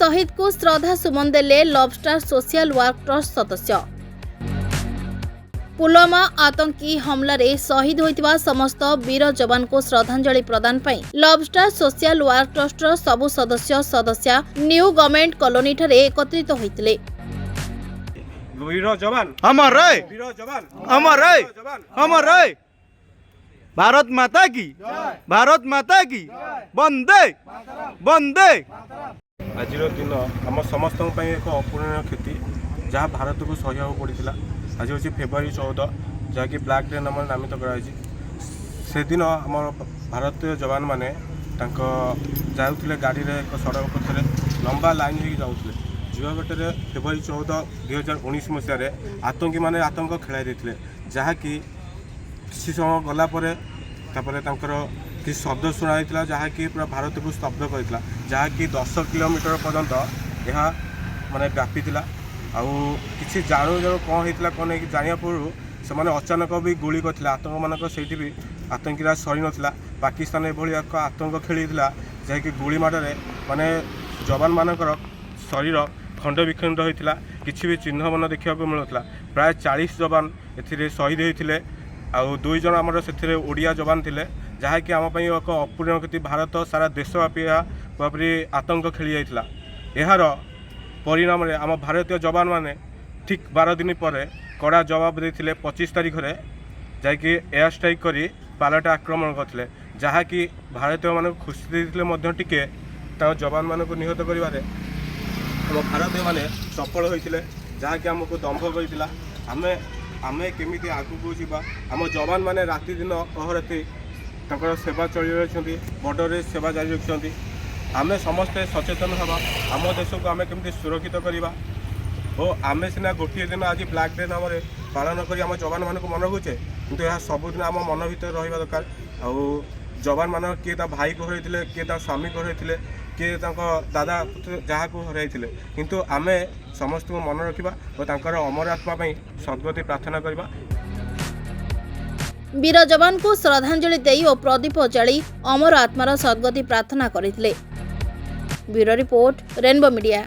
शहीद को श्रद्धा सुमन देले लवस्टार सोशल वर्क ट्रस्ट सदस्य। पुलवामा आतंकी हमलार शहीद होइतिबा समस्त वीर जवान को श्रद्धांजलि प्रदान पई लवस्टार सोशल वर्क ट्रस्ट सबु सदस्य न्यू गवर्नमेंट कॉलोनी ठारे एकत्रित होइतिले। वीर जवान अमर रहे, वीर जवान अमर रहे, अमर रहे। भारत माता की, भारत माता की, वंदे वंदे। आज दिन आम समस्त एक अपूरणीय क्षति जहाँ भारत को सहया पड़ा। आज हूँ फेब्रुआरी 14 जहाँकि ब्लैक डे नाम नामित कराई। से दिन आम भारतीय जवान मैंने जाऊे गाड़ी में एक सड़क पथर लंबा लाइन हो जाऊे जुआगटे फेब्रुआरी 14 2019 मसीह आतंकी मैंने आतंक खेलाई जहाँकि किसी समय गलापर कि शब्द शुणाई जहाँकि पूरा भारत को स्तब्ध करता जहाँकि 10 किलोमीटर पर्यंत यह माने व्यापी कि जानू जानू कौन होता कौन नहीं जाना पूर्व से अचानक भी गुली करते आतंक मानक से भी आतंकीरा सरी नाला पाकिस्तान एभली एक आतंक खेली जहाँकि गुली माड़े माने जवान मानकर शरीर खंड विखंड होता किसी भी चिन्ह मान देखा मिलूला। प्राय 40 जवान ए शहीद होते आउ 2 जन आमर से ओडिया जवान थे जहाँकि आम एक अपूर्ण क्षति भारत सारा देशव्यापी भावी आतंक खेली जाता। यार परिणाम आम भारतीय जवान मैंने ठीक 12 दिन पर कड़ा जवाब देते 25 तारीख में जैकि एयर स्ट्राइक कर पालट आक्रमण करते जहाँकि भारतीय मान खुशी देते टिके जवान मान निहत कर भारतीय मैंने सफल होते जहाँकि आमको दम्भ करता आम केमी आगू जावा आम जवान मैंने राति दिन अहराति सेवा चली रही बॉर्डर सेवा जारी रखिंट आम समस्ते सचेतन हवा आम देश को आम केमी सुरक्षित करवा और आम सीना गोटे दिन आज ब्लैक डे नाम पालन कर आम जवान मान को मन रखुचे कि यह सबुदिन आम मन भर रहा दरकार। आउ जवान मान किए भाई को हरते किए स्वामी को हरते किए दादा जहाँ को हरते किंतु आम समस्त को मन रखा और अमर आत्मा सद्गति प्रार्थना करवा। वीर जवान को श्रद्धांजलि देई और प्रदीप जाली अमर आत्मार सद्गति प्रार्थना करथिले। Bureau report rainbow media.